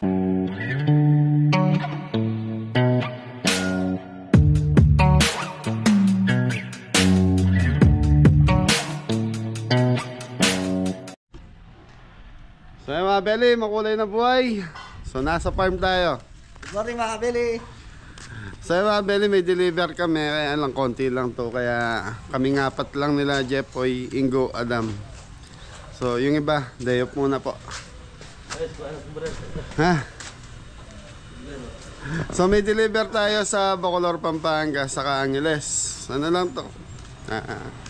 So mga Beli, makulay na buhay. So nasa farm tayo. Good morning mga Beli. So mga Beli, may deliver kami. Kaya lang, konti lang to. Kaya kami ngapat lang nila, Jeffoy, Ingo, Adam. So yung iba, day off muna po. Ha? So may deliver tayo sa Bacolor, Pampanga, sa Angeles. Ano lang to?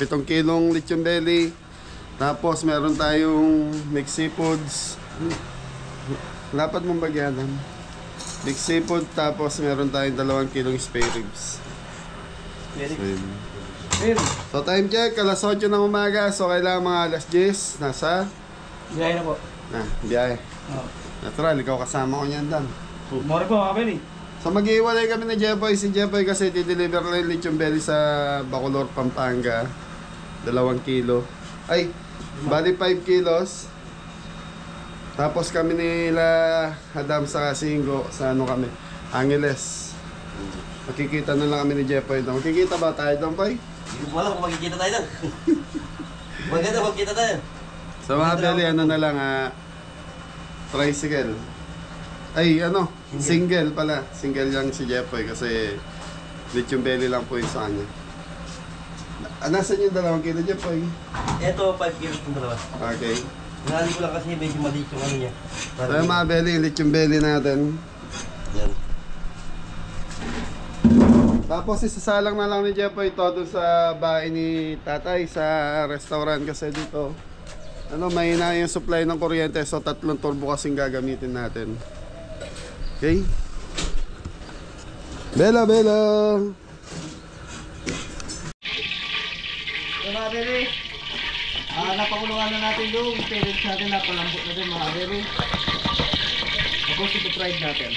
7 kilong lechon belly. Tapos meron tayong mixed seafoods. Dapat mong bagyan. Mixed seafood. Tapos meron tayong 2 kilong spare ribs. So time check, alas 8 ng umaga. So kailangan mga alas 10. Nasa? Biyahe na po. Biyahe. Natural, ikaw kasama ko niyan, Dan. Morning po mga Beli. So mag-iwalay kami ni Jeffoy. Si Jeffoy kasi dideliver lang yung lechon belly sa Bacolor, Pampanga. 2 kilo. Ay, bali 5 kilos. Tapos kami nila Adam sa Singo sa ano kami, Angeles. Makikita na lang kami ni Jeffoy doon. Makikita ba tayo doon, Pai? Hindi ko alam kung makikita tayo doon. Maganda magkita tayo. Sa mga Beli, ano na lang, tricycle. Ay, ano, single pala. Single lang si Jeffoy kasi lechon belly lang po yung sa kanya. Nasaan yung 2 kilo, Jeffoy? Ito 5 kilos ng dalawa. Okay. Nahali ko lang kasi medyo maliit yung ano niya. So yung mga Beli, lechon belly natin. Yan. Tapos isasalang na lang ni Jeffoy ito doon sa bahay ni tatay sa restaurant kasi dito ano, mahina yung supply ng kuryente, so 3 turbo kasing gagamitin natin. Okay? Bella! So mga Beli, napakulungan na natin yung parents natin na palambot na din mga Beli. Tapos ito fried natin.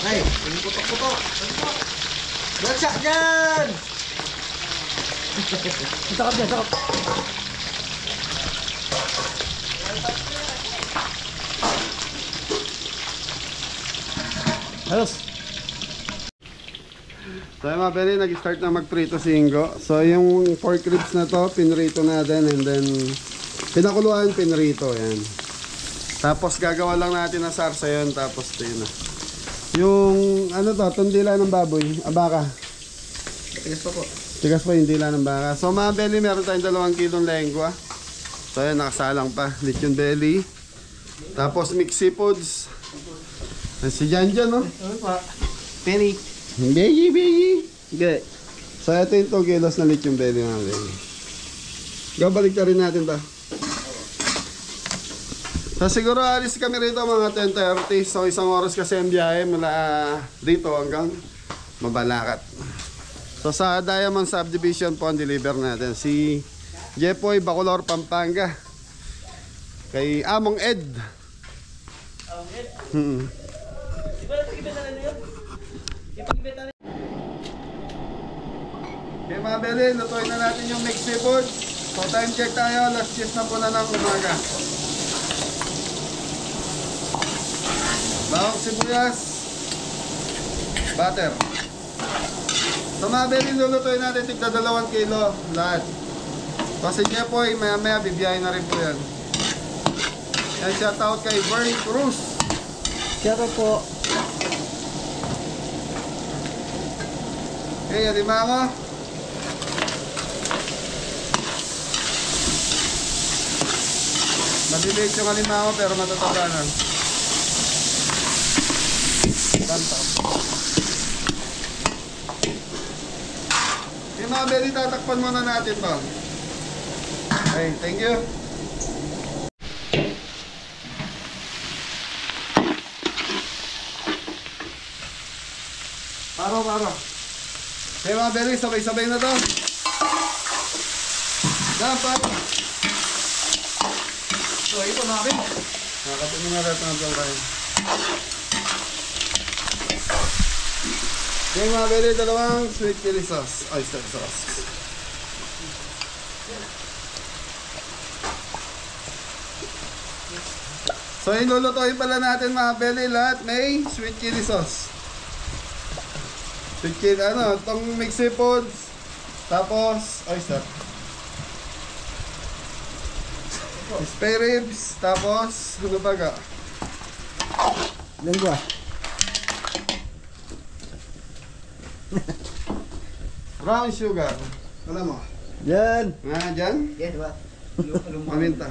Ay, yung putok-putok. Bansa dyan! Sakap dyan, sakap. Halos. So yung mga Beli, nag-start na magprito si Ingo. So yung pork ribs na to, pinrito natin and then pinakuluan, pinrito. Yan. Tapos gagawa lang natin ng sarsa yun, tapos ito yun na. Yung ano to, tundila ng baboy, abaka. Tigas pa po. Tigas po yung dila ng baka. So mga Beli, meron tayong 2 kilong lengua. So yan, nakasalang pa. Lechon belly. Tapos mixed seafoods. Si Janjan, no? Ano pa? Penny. Biggie. Okay. So ito yung 2 kilos na lechon belly mga Beli. Gabalik na rin natin ta. So siguro alis kami rito mga 10:30. So 1 oras kasi ang biyahe mula dito hanggang Mabalacat. So sa Diamond Subdivision po ang deliver natin. Si Jeffoy, Bacolor, Pampanga. Kay Among Ed. Among Ed? Di ba napag-ibenta na yun? Ipag-ibenta na yun? Okay mga Beli, lutuin na natin yung mixed seafood. So time check tayo, last 10 na po na ng umaga. Bawang sibuyas, butter. So mga Beli, lulutuin natin tigda 2 kilo lahat. So si Jeffoy, maya bibiyahin na rin po yan. Yan, shout out kay Vern Cruz. Shout out po. Okay, alimango. Maliliit yung alimango pero matataba na. Yung mga Beli, tatakpan muna natin to. Okay, thank you. Paro. Okay mga Beli, sabay-sabay na to. Dapat. So ito namin. Nakapit mo na lahat ng tayo. Okay mga beli, dalawang sweet chili sauce, oyster sauce. So ilulutuin pala natin mga beli, lahat may sweet chili sauce. Sweet chili, ano, itong mixed foods, tapos oyster. Spare ribs, tapos ano ba ga? Lengua. Brown sugar. Alam mo? Yan. Nga dyan? Yan, diba? Maminta.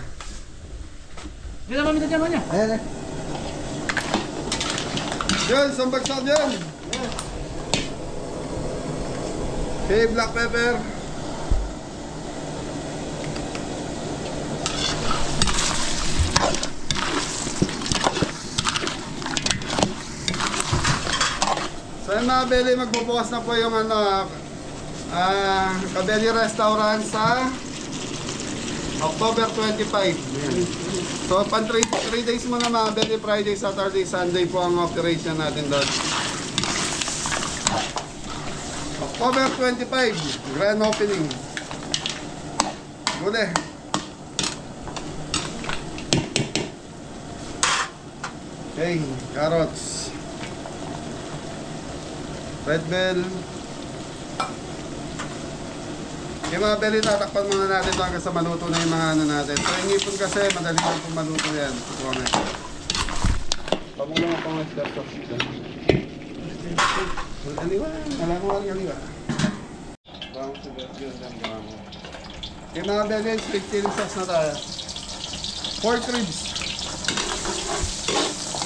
Yan naman minta dyan niya. Ayan. Yan, isang bagsak dyan. Okay, black pepper. So yun mga beli, magbubukas na po yung ano, Kabeli Restaurant sa October 25. So pan 3 days muna mga beli, Friday, Saturday, Sunday po ang operation natin doon. October 25, grand opening. Gule. Okay, carrots. Red bell. Yung mga beli, tatakpan muna natin ito hanggang sa maluto na yung mga ano natin. So yung ipon kasi, madali lang kung maluto yan. Pamulong ako ng slap sauce dito. Aliwa, alam mo ang aliwa. Yung mga beli, sweet chili sauce na tayo. Pork ribs.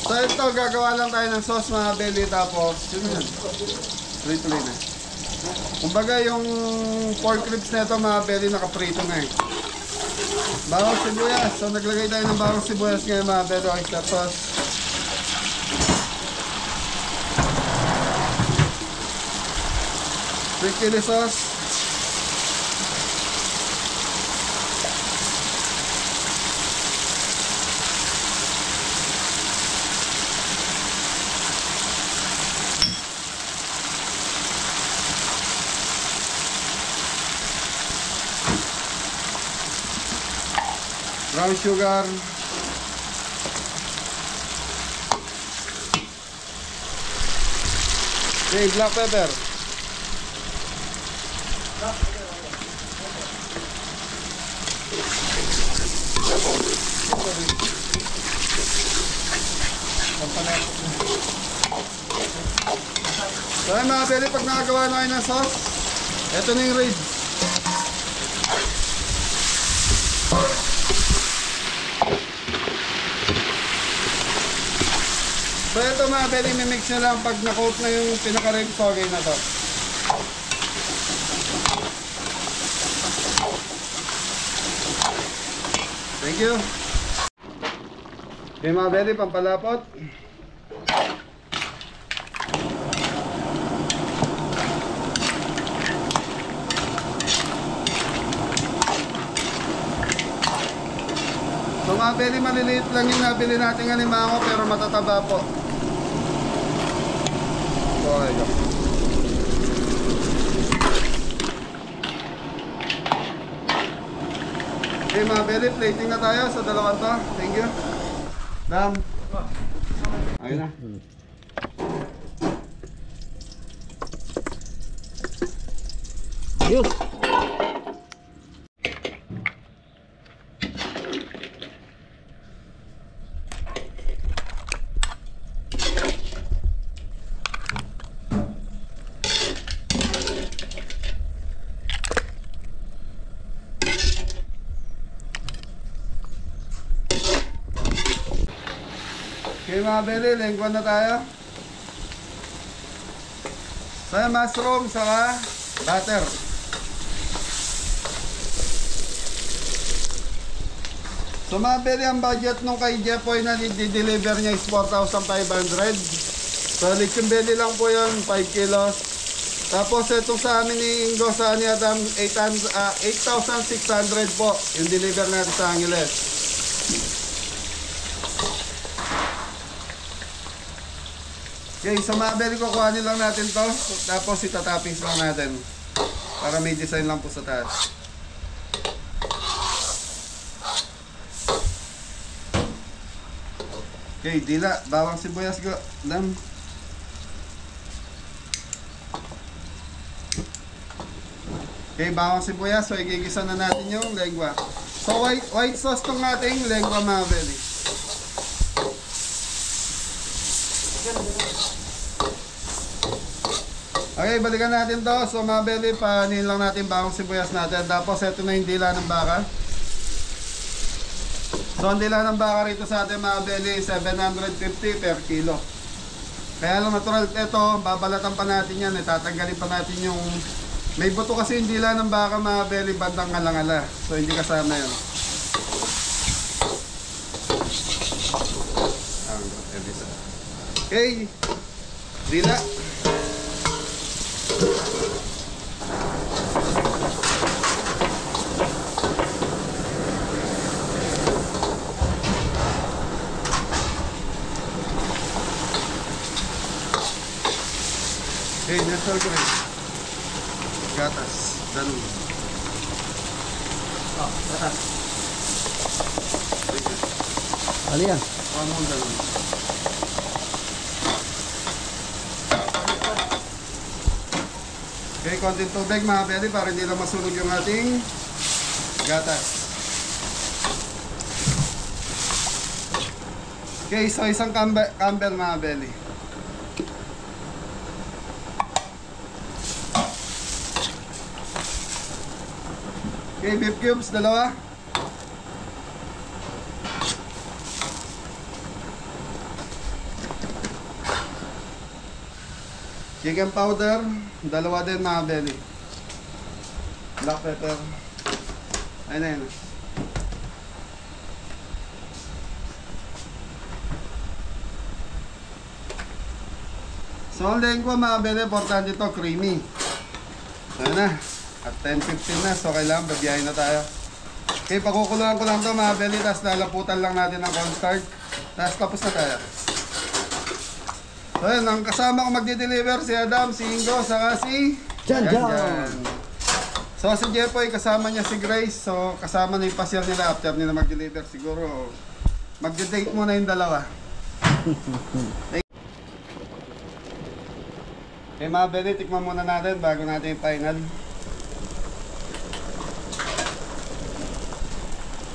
So ito, gagawa lang tayo ng sauce mga beli, tapos yun yan. Tuloy-tuloy na. Kumbaga yung pork ribs na ito mga beli, nakaprito na eh. Bawang sibuyas. So naglagay tayo ng bawang sibuyas ngayon mga beli. Oyster sauce. Sweet chili sauce. Brown sugar. Okay, black pepper. So ayun mga beli, pag nakagawa na kayo ng sauce, ito na yung ribs. So ito mga beli, mimix nyo lang pag na-coat na yung pinaka-ribs, okay na to. Thank you. Okay mga beli, pampalapot. So mga beli, maliliit lang yung nabili natin alimango pero matataba po. So okay go. Okay mga beli, plating na tayo sa dalawang to. Thank you. Dam. Ayun na. Yun. Okay mga beli, lengguan na tayo. Sa mushroom, saka butter. So mga beli, ang budget nung kay Jepoy na di-deliver niya is 4,500. So lechon belly lang po yun, 5 kilos. Tapos itong sa amin ni Ingo, sa ni Adam, 8,600 po yung deliver natin sa Angeles. Okay, sa mga belly kukuhanin lang natin to. Tapos itatoppings lang natin. Para may design lang po sa taas. Okay, dila. Bawang sibuyas ko. Dam. Okay, bawang sibuyas. So, igigisa na natin yung lengua. So, white sauce tong ating lengua mga belly. Okay, balikan natin to. So, mga belly, panin lang natin bawang sibuyas natin. Tapos, ito na yung dila ng baka. So, ang dila ng baka rito sa ating mga belly, 750 per kilo. Kaya lang natural ito, babalatan pa natin yan. Tatanggalin pa natin yung... May buto kasi yung dila ng baka mga belly, bandang alangala. So, hindi kasama yun. Okay, dila. Okay, nestor ko rin. Gatas, danong. Oh, gatas. Sige. Ano yan? Pamong danong. Okay, konting tubig mga belly para hindi lang masunog yung ating gatas. Okay, so isang Campbell mga belly. Okay, beef cubes, dalawa. Chicken powder, dalawa din mga belly. Black pepper. Ayun na yun. So, ang lengua mga belly, importante ito, creamy. Ayun na. At 10:15 na, so kailangan babiyahin na tayo. Okay, pakukuluan ko lang ito mga belly, tapos lalaputan lang natin ng cornstarch. Tapos na tayo. So yun, ang kasama ko magdi-deliver si Adam, si Ingo, saka si Janjan. So si Jepoy, kasama niya si Grace. So kasama na yung pasyal nila after nila mag-deliver. Siguro magde-date muna yung dalawa. Okay mga belly, tikman muna natin bago natin yung final.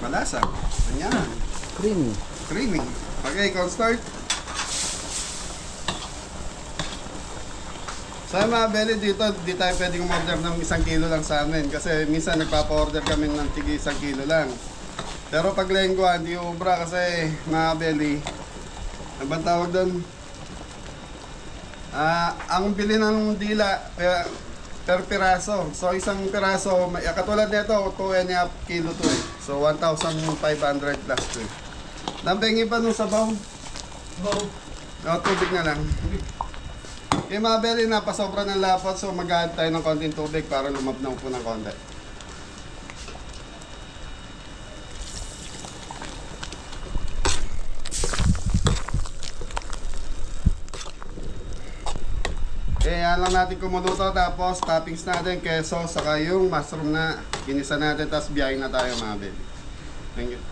Malasa. Ayan. Creamy. Creamy. Okay, cornstarch. So mga belly, dito di tayo pwedeng umorder ng 1 kilo lang sa amin. Kasi minsan nagpapa-order kami ng tigi 1 kilo lang. Pero pag lengua, hindi ubra kasi mga belly. Ano bang tawag doon? Ang bili ng dila per piraso. So isang piraso, katulad nito, 2.5 kilo to eh. So 1,500 plus to eh. Nampingi pa nung sabaw. O, tubig na lang. Okay mga belly, napasobra ng lapot. So mag-add tayo ng konting tubig para lumabnaw po ng konti. Okay, yan lang natin kumuluto. Tapos toppings natin, keso, saka yung mushroom na ginisa natin. Tapos biyahin na tayo mga belly. Thank you.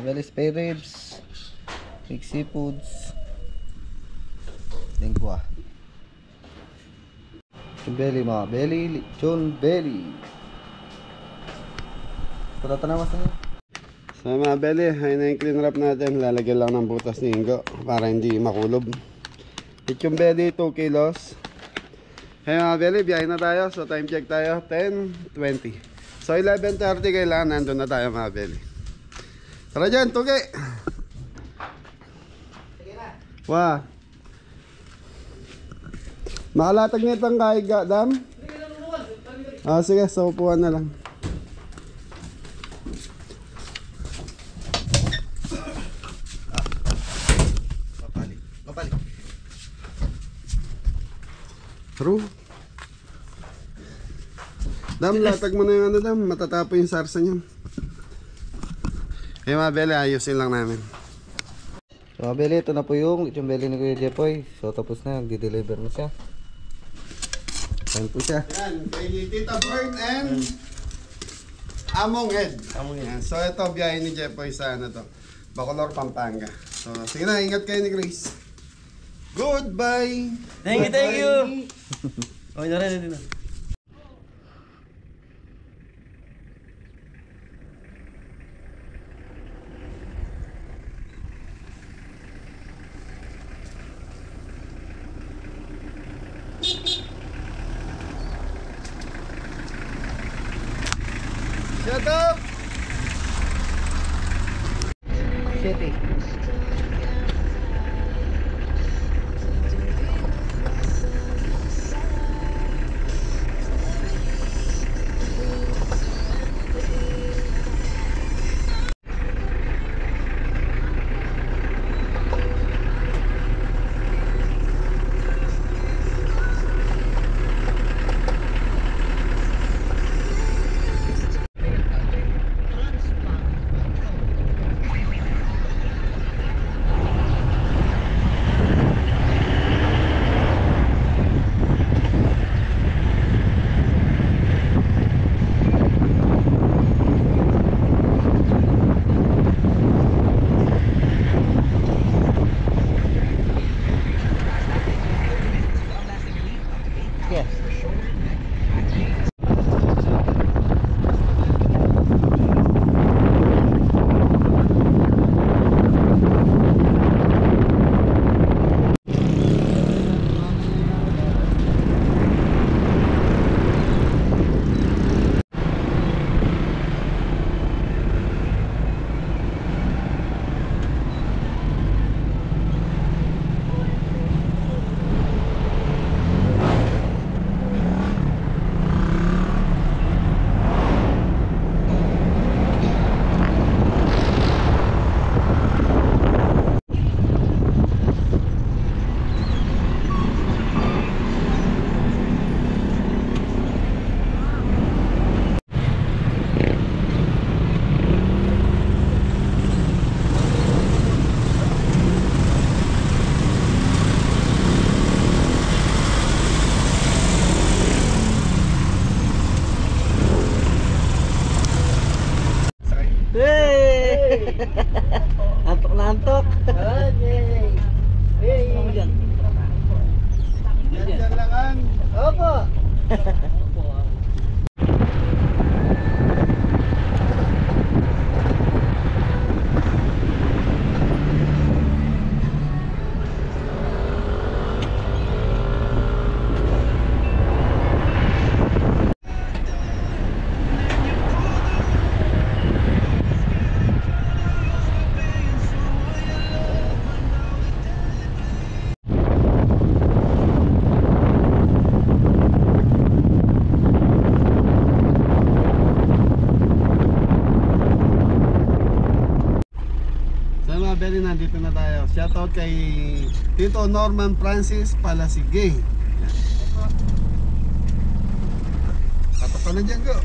Belly spare ribs, big seafoods, lengua. Lechon belly mga belly, lechon belly. Pata na mas na. So mga belly, ayun na yung clean wrap natin. Lalagyan lang ng butas ni Ingo para hindi makulob. Lechon belly, 2 kilos. Ayun mga belly, biyahin na tayo. So time check tayo, 10:20. So 11:30 kailangan nandun na tayo mga belly. Tara dyan, tugi! Sige na. Wah. Makalatag nito ang kaiga, Dam? Ah, sige, sa upuan na lang. Mapali. True. Dam, latag mo na yung ano, Dam. Matatapo yung sarsa niyan. Eh, mabele, ayusin lang namin. So, Beli, ito na po yung lechon belly ni Kuya Jepoy. So, tapos na, nagdi-deliver na siya. Ayan po siya. Yan, kay Tita Bird and Among Head. Yan. So, ito, biyahe ni Jepoy sa ano to, Bacolor, Pampanga. So, sige na, ingat kayo ni Grace. Goodbye! Thank you! Okay na rin, na. Shut up! City. Yes. Hey! Antok na antok. Hey! Yan langan. Opo. Beli, nandito na tayo. Shoutout kay Tito Norman Francis Palasige. Katok ka na dyan, go.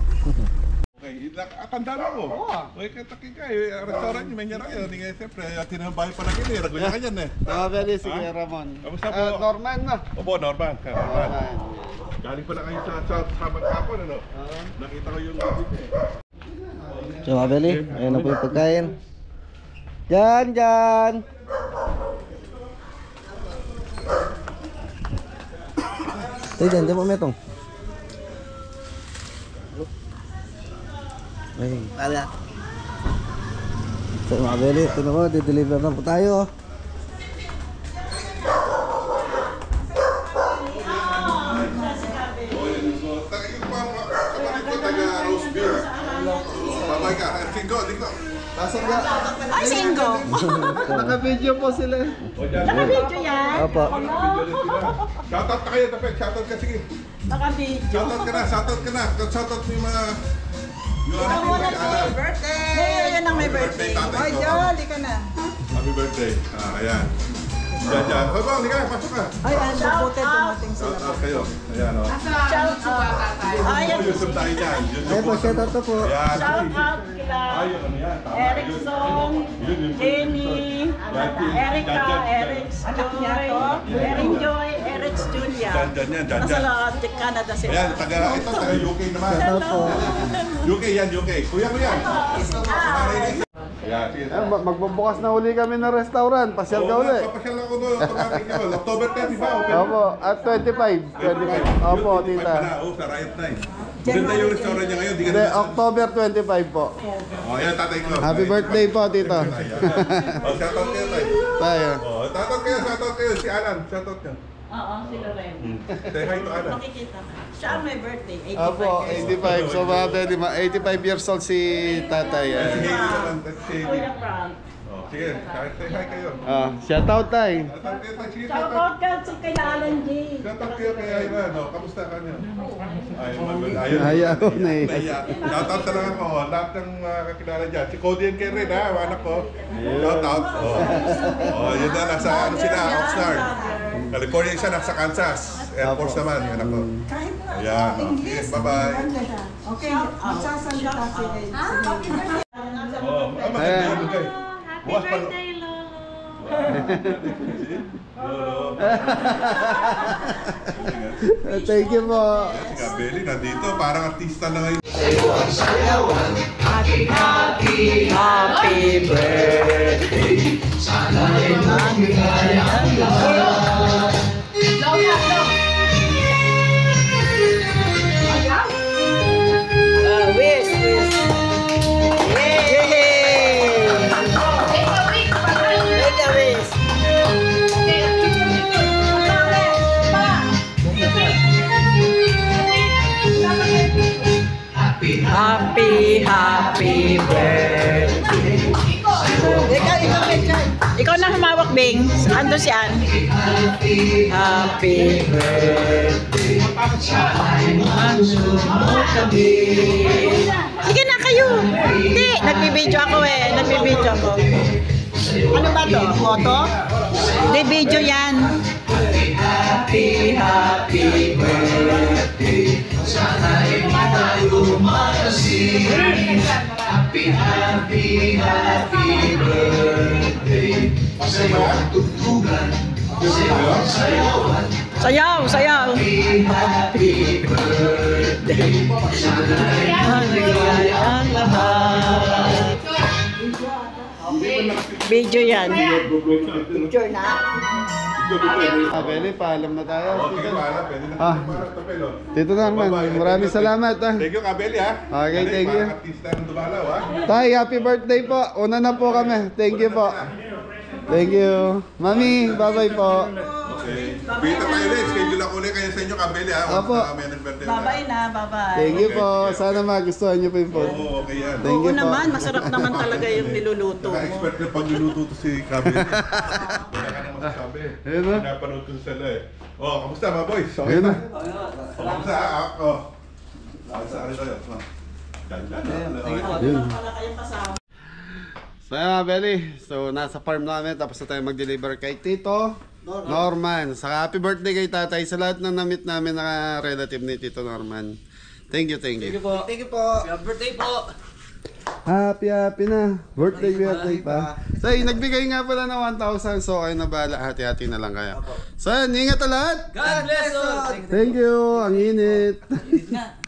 Okay, akan dami mo. Okay, katakin ka. Restaurant nyo, may nyara kayo. Hindi nga, siyempre, tinambahay pa na kayo. Ragunya ka dyan eh. Beli, sige Ramon. Kamusta po? Norman na. Opo, Norman. Norman. Galing pa na kayo sa Sabat Kapon, ano? Nakita ko yung video eh. So, Beli, ayan na po yung pagkain. Dyan! Dyan po metong. Ay. Ala. So, mga Beli, ito na po, di-deliver na po tayo. Yung kapatid ko taga Roseville. Babay ka, tingko. Pasok na. Ay, singgo. Naka-video po sila. O dyan. Naka-video yan. Opo. Shoutout na kayo, Tapet. Shoutout ka, sige. Naka-video. Shoutout ka na, shoutout ka na. Shoutout mo yung mga... Hey, yan ang may birthday. Ay, jolly ka na. Happy birthday. Ayan. Diyan, diyan. Hoy, bang, hindi ka, pasok ka. Ay, ang mabuti dumating sila. Shoutout kayo. Ayan, o. Shout out. Ayan. YouTube tayo dyan. Ay po, shout out po. Ayan. Shout out kila Ayun, ano yan? Tama. Erickson, Jenny, Erica, Erics, Joy, Erin Joy, Erics Julia. Dyan yan, dyan, Nasa dyan. Canada sila. Ayan, ito, taga UK naman. UK yan, UK. Kuya mo yan. Ayan, sige. Magbubukas na uli kami ng restaurant. Pasyal ka uli. Papasyal ako doon, automatic yun. October 30 ba? Open? Opo, at 25. 25. Opo, tita. Oh, sa Riot Night. Maganda yung restaurant niya ngayon. Di ka Hindi, na- October 25 po. Oh, yan, tatay ko. Happy birthday po, tito. Oh, shoutout kayo, tay. Tayo. Oh, shoutout kayo. Si Alan, shoutout niya. Oo, sila rin. Say hi to Alan. Makikita ka. Siya ang may birthday, 85 Opo, years. 85. So, mga pwede, 85 years old si tatay. Si eh. Haley naman, si Haley. Kuya Frank. Oh, sige, say hi kayo. Shout out tayo. Shoutout kayo, tay. Sige, Shout shoutout. out ka sa kay Alan G. Shoutout kayo kay Ivan. Oh, kamusta ka niyo? Ay, Ayaw na eh. Shoutout sa lang ako. Lahat ng kakilala dyan. Si Cody and Karen, ha? Anak ko. Shoutout. Oh, yun na. Nasa ano sila, Oxnard. California siya, nasa Kansas. Air Force naman, yung anak ko. Ayan. Okay, bye-bye. Okay, magsasalita si Oh, maganda yun, guys. Bukas pa. Lolo. Thank you po. Si Gabeli nandito, parang artista na ngayon. Happy birthday. Wish. Yay! Make a wish. Happy birthday. Ikaw na humawak, Bing. Ando si Ann. Happy birthday. Sige na kayo. Hindi, nagbibideo ako eh. Nagbibideo ako. Ano ba to? Photo? Hindi, video yan. Happy birthday. Sayaw, sayaw. Happy birthday. Maligay ang lahat. Video yan. Picture na. Beli, paalam na tayo. Oh, sige, paalam. Pwede na. Ah. Tapelo. Tito Norman, maraming salamat. Thank you, Kabeli, ha? Okay, thank you. Parang artista ng dumalaw, ha? Tay, happy birthday po. Una na po kami. Thank you po. Thank you. Mami, bye-bye po. Okay. Kita tayo ulit. Schedule ako ulit kayo sa inyo, Kabeli, ha? Opo. Once na kami ng birthday. Bye-bye na, bye-bye. Thank you po. Sana magustuhan niyo po yung food. Oo, okay yan. Thank you Oo po. naman, masarap naman talaga yung niluluto mo. Naka-expert na pagluluto to si Kabeli. Wala ka naman masasabi. Ayun na. Napanood ko sa sila, eh. Oh, kamusta, mga boys? Okay Ayun na? na. Kamusta, ha? Oh. Saan tayo? Yun. Wala kayong kasama. So mga Beli, so nasa farm namin tapos na tayo mag-deliver kay Tito Norman. Saka happy birthday kay tatay sa lahat ng na-meet namin na relative ni Tito Norman. Thank you, thank you. Thank you po. Happy birthday po! Happy na. Birthday pa. So nagbigay nga pala ng 1,000 so kayo na bahala. Hati-hati na lang kayo. So yan, ingat na lahat. God bless all! Thank you. Ang init. Init nga.